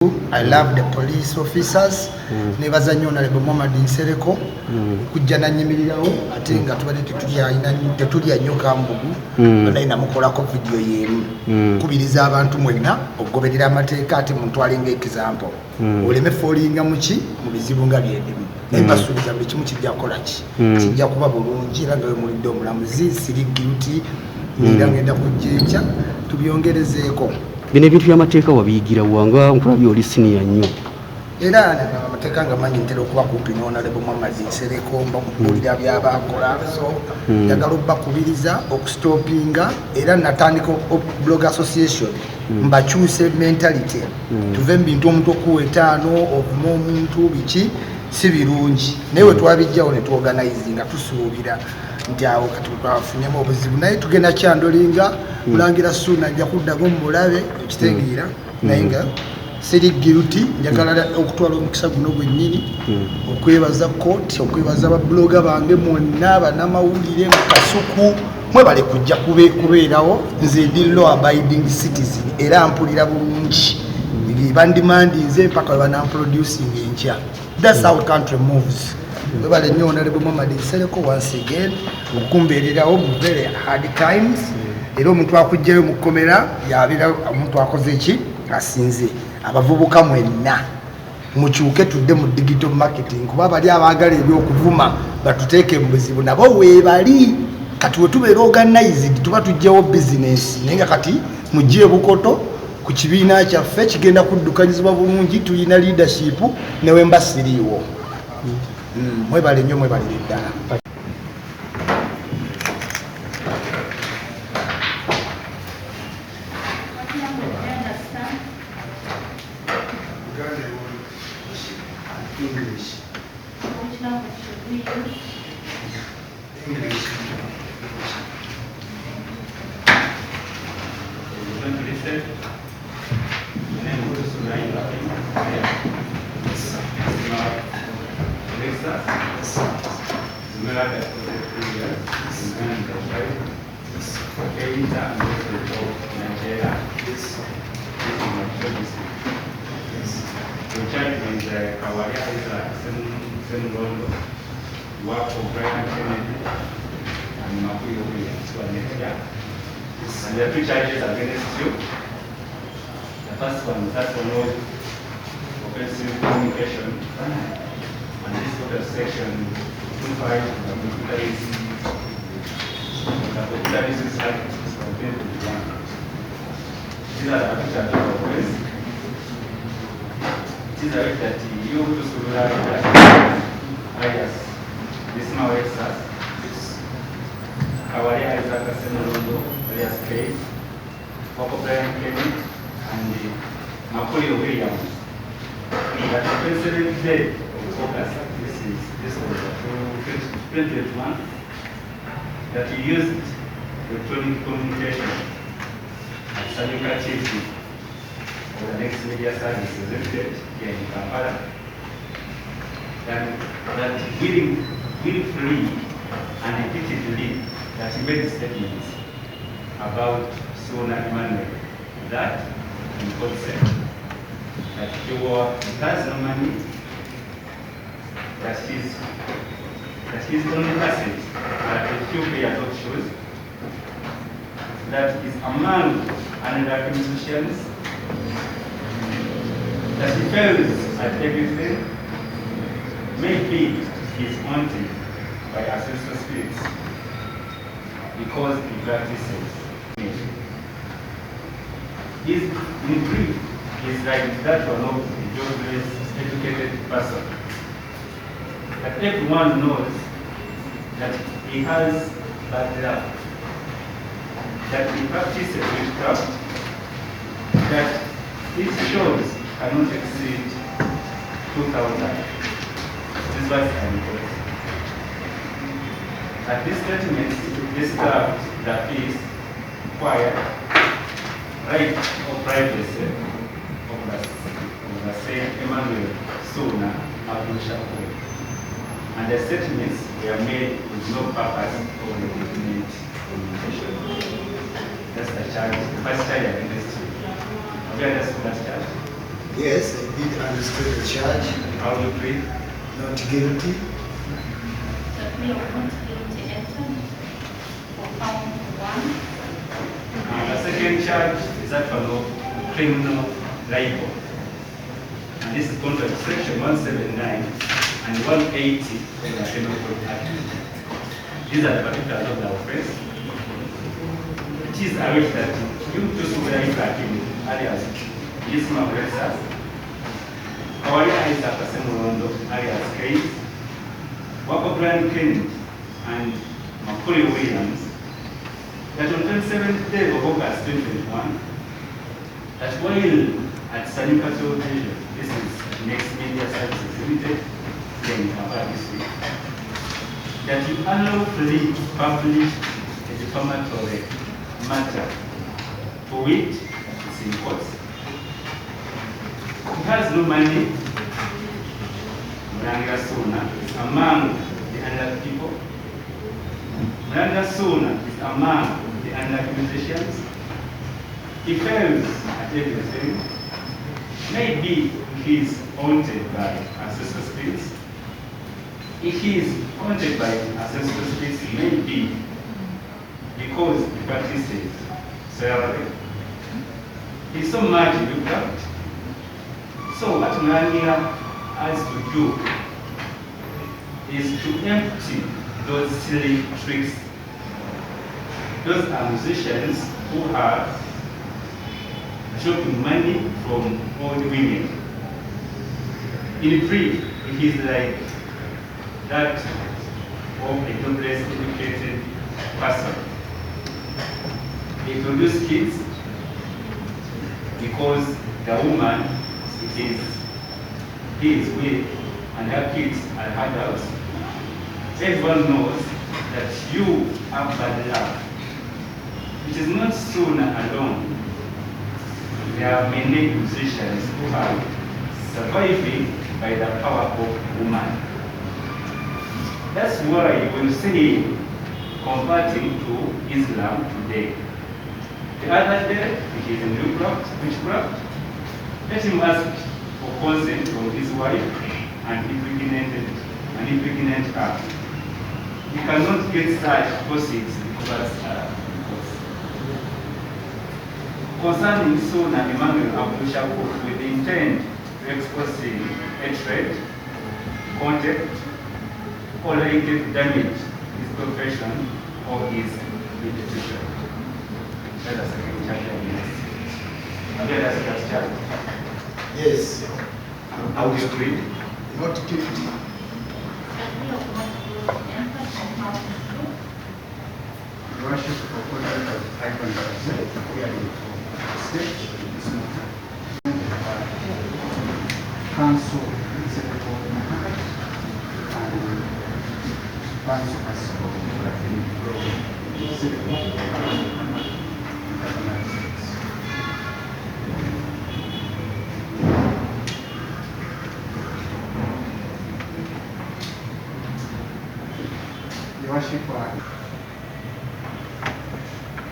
I love the police officers. Nebaza nnyo Honorable Muhammad Nsereko kujja nanyimirirawo ate nga tubadde tetulya nnyo kambugu naye namukolako vidiyo y'emu kubiriza abantu mwenna okugoberera amateeka ate mutwale ng'example oleme foolinga muki mu bizibu nga byedimu naye basuubiza buli kimu kijja kukola ki kijja kuba bulungi era nga we mulidde omulamuzi siri guilty era ngenda kujja tubyongerezeeko. Bino ebintu by'amateeka wabiyigira wanga nkulabye oli siniya nnyo era amateeka nga manyi ntera okuba kumpi n'Honorable Muhammad Nsereko mbakubuulira by'abakola so njagala obbakubiriza okustopinga era natandika blog association mbakyuse mentality tuve mu bintu omuntu okuwa etaano okuma omuntu biki si birungi naye we twabijjawo ne tuorganizinga tusuubira nti awo kati twafunyemu obuzibu naye tugenda kyandolinga kulangira suuna ajja kuddago mu bulabe ekitegeera naye nga siri guilty njagala okutwala omukisa guno gwennyini okwebaza kooti okwebaza babloga bange mwonna bannamawulire mu kasuku mwebale kujja kubeerawo nze ndi law abiding citizen era mpulira bulungi bandimandinze mpaka webanamproducing enkya. That's how country moves. Mwebale nnyo Honorable Muhammad Nsereko once again okumbeererawo mu very hard times era omuntu akujjayo mu kkomera yabira omuntu akoze ki asinze abavubuka mwenna mukyuke tudde mu digital marketing kuba bali abaagala ebyokuvuma batuteeke mu buzibu nabo weebali kati wetubeera organized tuba tujjawo business naye nga kati mujje bukoto ku kibiina kyaffe kigenda kuddukanyizibwa bulungi tulina leadership newe mbasiriiwo mwebale nnyo mwebalire ddala. English. Which language should we use? English. Work for Brian Kennedy and Makuyo Williams who are next year. And there are two charges against you. The first one is that for no offensive communication. And this sort of section 25 of the Computer Business Act of 2021. These are the two charges of offense. These are that you to Surulari alias Disma Wexas, Kawaria Isaac Senolondo, alias Case, Papa Brian Kennedy, and Macaulay Williams. That the president day of focus, this was 2021, that he used electronic communication at Sanuka Chief for the next media services limited here in Kampala. That willfully and repeatedly that he made statements about Sona Emmanuel that in court said that he has no money, that he's only asset that a few pairs of shoes, that is among under musicians, that he fails at everything. Maybe he's haunted by ancestral spirits because he practices. In brief, he's like that one of the jobless, educated person. But everyone knows that he has bad luck, that he practices witchcraft, that his shows cannot exceed 2,000. This was at this statement, this that is quiet, right of privacy of the same Emmanuel Sona Abdul Shakur. And the statements were made with no purpose or legitimate communication. That's the charge, the first charge against you. Have you understood that charge? Yes, I did understand the charge. How do you plead? Not guilty. The plea of not guilty entered for count one. The second charge is actually criminal libel. And this is contrary to section 179 and 180 of the Penal Code Act. These are the particulars of the offense. It is alleged that you just were tracking alias Yisma Brexas, Kawali Isaac Asemurondo alias Case, Wako Brian Kennedy, and Macaulay Williams, that on 27th day of August 2021, that while at Salim Patrol Division, this is Next Media Services Limited, in Kampala District, that you unlawfully published a defamatory matter for which it's in court. He has no money. Muranga Suna is among the under people. Muranga Suna is among the under musicians. He fails at everything. Maybe he is haunted by ancestral spirits. If he is haunted by ancestral spirits, maybe because he practices salary. He's so much looked out. So what Muranga has to do is to empty those silly tricks. Those are musicians who are chopping money from old women. In brief, it is like that of a jobless educated person. They produce kids because the woman he is with and her kids are adults. Everyone knows that you have bad luck. It is not Suna alone. There are many musicians who are surviving by the power of woman. That's why you will see converting to Islam today. The other day, it is in witchcraft. Let him ask for consent from his wife and impregnate her. He cannot get such proceeds because concerning Suna Emmanuel Abdushakur with the intent to expose him hatred, contempt, or likely damage his profession or his reputation. Let us second charge against. Let us first charge. Yes. How do you plead? Not guilty. The plea of not guilty entered for count two. Your Worship, proposal of Ivan Barasai, hearing for stage this matter. Council Secretary Mohammed and Council Your Worship,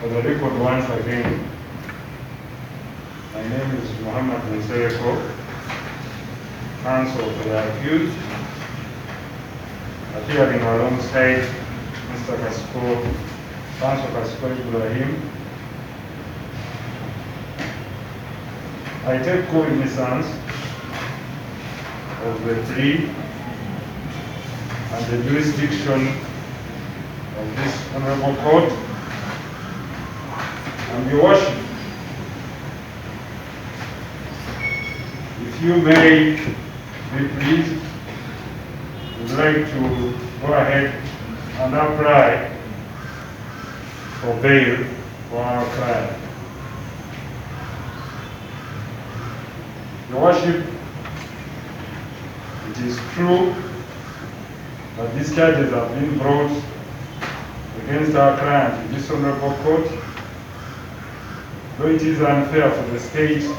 for the record once again, my name is Muhammad Nsereko, counsel for the accused, appearing alongside Mr. Counsel Kasiko Ibrahim. I take cognizance of the plea and the jurisdiction of this honorable court. And Your Worship, if you may be pleased, would like to go ahead and apply for bail for our client. Your Worship, it is true that these charges have been brought against our client in this honorable court, though it is unfair for the state to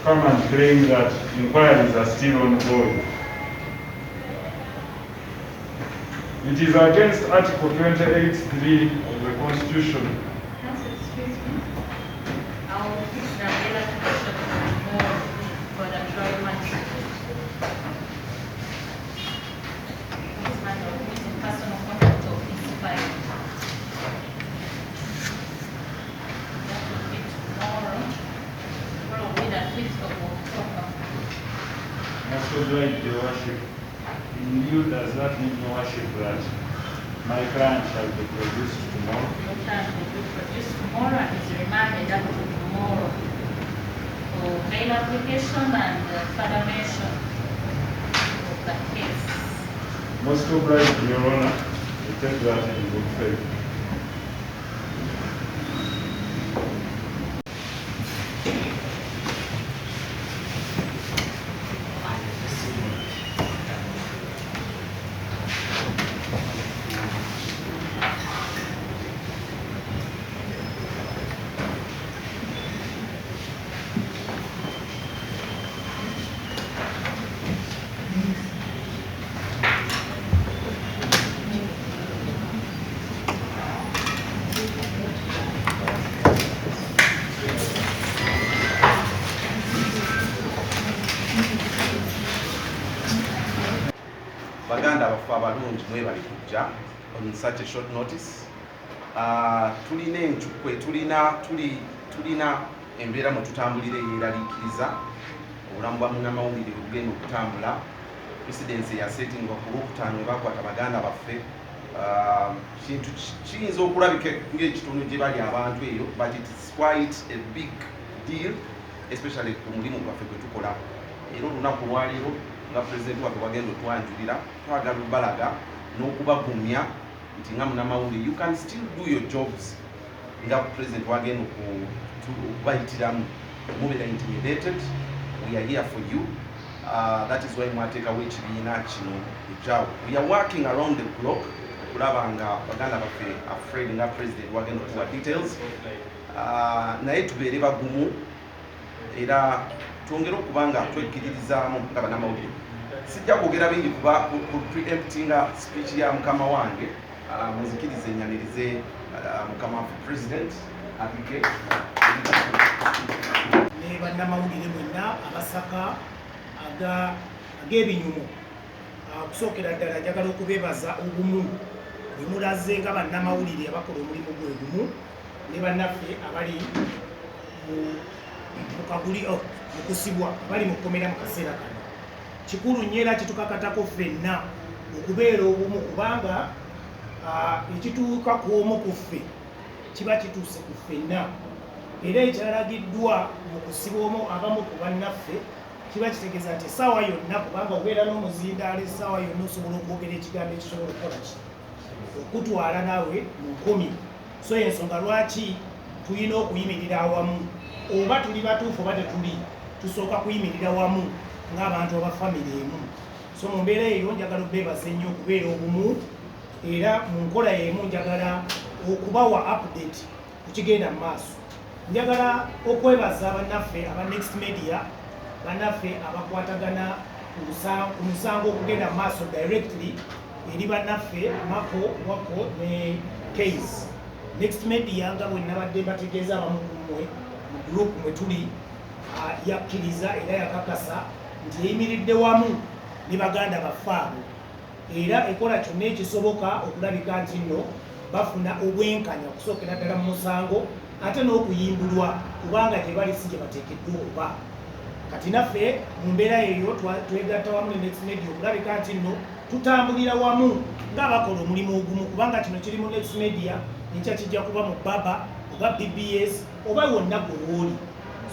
come and claim that inquiries are still ongoing. It is against Article 28(3) of the Constitution. Council, excuse me. I'll fix the umbrella condition more must oblige the worship. In lieu does not mean worship that my client shall be produced tomorrow. Your client will be produced tomorrow and is remanded up to tomorrow for bail application and further mention of the case. Most obliged, Your Honor, we take that in good faith. Baganda bafu abalungi mwe bali kujja on such a short notice. Tulina enchukwe tulina embeera mwe tutambulira eyeraliikiriza obulamu bwa munnamawulire bugenda okutambula. Presidency ya setting ku Lwokutaano bakwata baganda baffe kintu kiyinza okulabika ng'ekitono gye bali abantu eyo, but it is quite a big deal, especially ku mulimu gwaffe gwe tukola. Era olunaku lwaleero nga President waffe wagenda otwanjulira twagala obalaga n'okubagumya nti nga munnamawulire you can still do your jobs nga President wagenda okubayitiramu. Mubeera intimidated, we are here for you. That is why mwateekawo ekibiina kino ejaawo. We are working around the clock okulaba nga baganda baffe afraid nga President wagenda okuwa details. Naye tubeere bagumu era twongere okuba nga twekkiririzaamu nga bannamawulire. Sijja kwogera bingi kuba ku preemptinga speech ya mukama wange, muzikirize enyanirize mukama waffe President Abike. Ne bannamawulire mwenna abasaka ag'ebinyumo. Okusookera ddala njagala okubeebaza obumu bwe mulaze nga bannamawulire abakola omulimu gwe gumu ne bannaffe abali mu kusibwa abali mu kkomera mu kaseera kano. Kikulu nnyo era kitukakatako ffenna okubeera obumu kubanga ekituuka ku omu ku ffe kiba kituuse ku ffenna. Era ekyalagiddwa mu kusiba omu abamu ku bannaffe kiba kitegeeza nti essaawa yonna kubanga obeera n'omuzindaalo essaawa yonna osobola okwogera ekigambo ekisobola okukola ki okutwala naawe mu nkumi. So ensonga lwaki tulina okuyimirira awamu, oba tuli batuufu oba tetuli, tusooka kuyimirira wamu ng'abantu aba famire emu. So mu mbeera eyo njagala obeebaza ennyo okubeera obumu, era mu nkola y'emu njagala okubawa update ku kigenda mu maaso. Njagala okwebaza bannaffe aba Next Media, bannaffe abakwatagana ku musango okugenda mu maaso directly eri bannaffe Mako, Wako ne Case. Next Media nga bwe nabadde bategeeza abamu ku mmwe mu group mwe tuli, yakkiriza era yakakasa nti eyimiridde wamu ne baganda baffe abo, era ekola kyonna ekisoboka okulabika nti nno bafuna obwenkanya okusookera ddala mu musango ate n'okuyimbulwa kubanga gye bali si gye bateekeddwa oba. Kati naffe mu mbeera eyo twegatta wamu ne Next Media okulabika nti nno tutambulira wamu ng'abakola omulimu ogumu, kubanga kino kiri mu Next Media ekya kijja kuba mu Baba oba BBS oba wonna gwe wooli.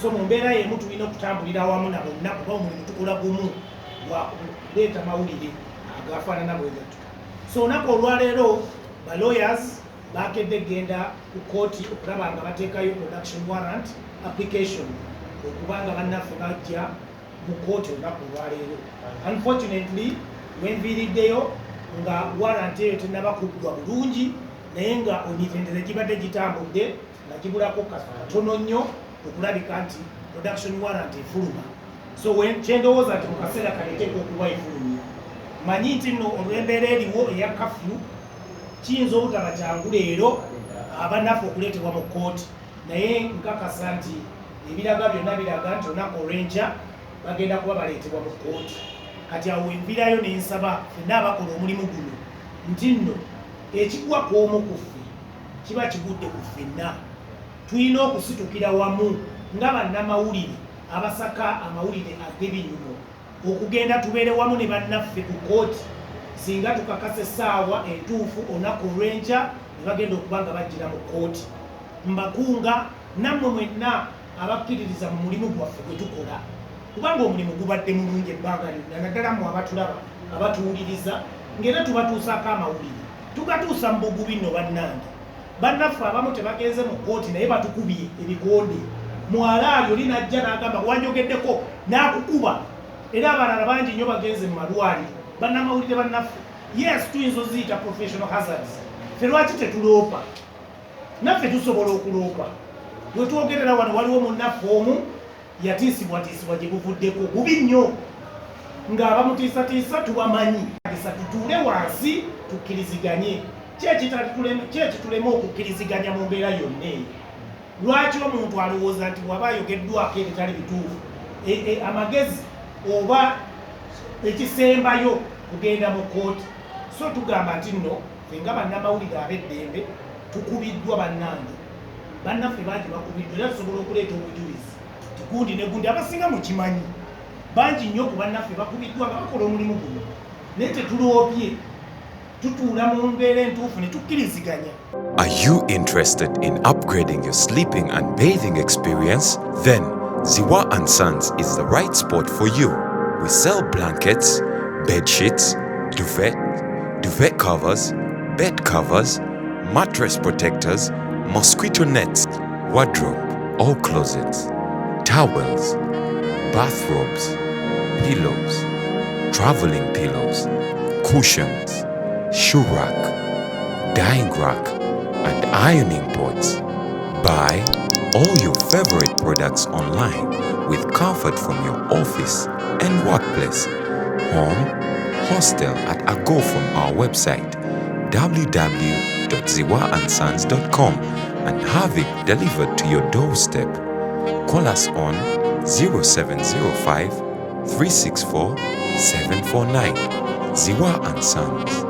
So mu mbeera y'emu tulina okutambulira wamu na bonna kuba omulimu tukola gumu gwa kuleeta mawulire agafaanana bwe gatyo. So olunaku olwaleero ba lawyers bakedde genda ku kooti okulaba nga bateekayo production warrant application okubanga bannaffe bajja mu kooti olunaku olwaleero. Unfortunately wenviiriddeyo nga warrant eyo tennaba kuggwa bulungi, naye nga emitendera gibadde gitambudde nga gibulako katono nnyo okulabika nti production warrant efuluma. So kyendowooza nti mu kaseera kano eteekwa okuba efulumye. Manyi nti nno olw'embeera eriwo eya kafyu kiyinza obutaba kyangu leero abannaffe okuleetebwa mu kooti, naye nkakasa nti ebiraga byonna biraga nti olunaku olw'enkya bagenda kuba baleetebwa mu kooti. Kati awo envirayo n'ensaba ffenna abakola omulimu guno nti nno ekigwa ku omu ku ffe kiba kigudde ku ffenna. Tulina okusitukira wamu nga bannamawulire abasaka amawulire ag'ebinyumo okugenda tubeere wamu ne bannaffe ku kooti singa tukakasa essaawa entuufu olunaku olw'enkya ne bagenda okuba nga bajjira mu kooti. Mbakunga nammwe mwenna abakkiririza mu mulimu gwaffe gwe tukola kubanga omulimu gubadde mulungi ebbanga lyonna naddala mmwe abatulaba abatuwuliriza ng'era tubatuusaako amawulire tugatuusa mu bugubi nno bannange. Bannaffe abamu tebagenze mu kooti naye batukubye ebikonde mwalaali oli najja n'agamba wanjogeddeko n'akukuba era abalala bangi nnyo bagenze mu malwaliro. Bannamawulire bannaffe yes tuyinza oziyita professional hazards ffe lwaki tetuloopa naffe tusobola okuloopa bwe twogerera wano waliwo munnaffe omu yatiisibwatiisibwa gye buvuddeko bubi nnyo ng'abamutiisatiisa tubamanyi esa tutuule wansi tukkiriziganye kyekitulema okukkiriziganya mu mbeera yonna eyo. Lwaki omuntu alowooza nti waba ayogeddwako ebitali bituufu amagezi oba ekisembayo kugenda mu kooti. So tugamba nti nno ffe nga bannamawulire ab'eddembe tukubiddwa bannange. Bannaffe bangi bakubiddwa era tusobola okuleeta obujulizi tigundi ne gundi abasinga mukimanyi bangi nnyo ku bannaffe bakubiddwa nga bakola omulimu guno naye tetuloopye tutuula mu mbeera entuufu ne tukkiriziganya. Are you interested in upgrading your sleeping and bathing experience? Then Ziwa & Sons is the right spot for you. We sell blankets, bed sheets, duvet covers, bed covers, mattress protectors, mosquito nets, wardrobe, all closets, towels, bathrobes, pillows, traveling pillows, cushions, shoe rack, dyeing rack, and ironing boards. Buy all your favorite products online with comfort from your office and workplace, home, hostel at a go from our website www.ziwaansons.com and have it delivered to your doorstep. Call us on 0705 364 749. Ziwa & Sons,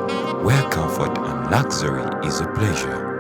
where comfort and luxury is a pleasure.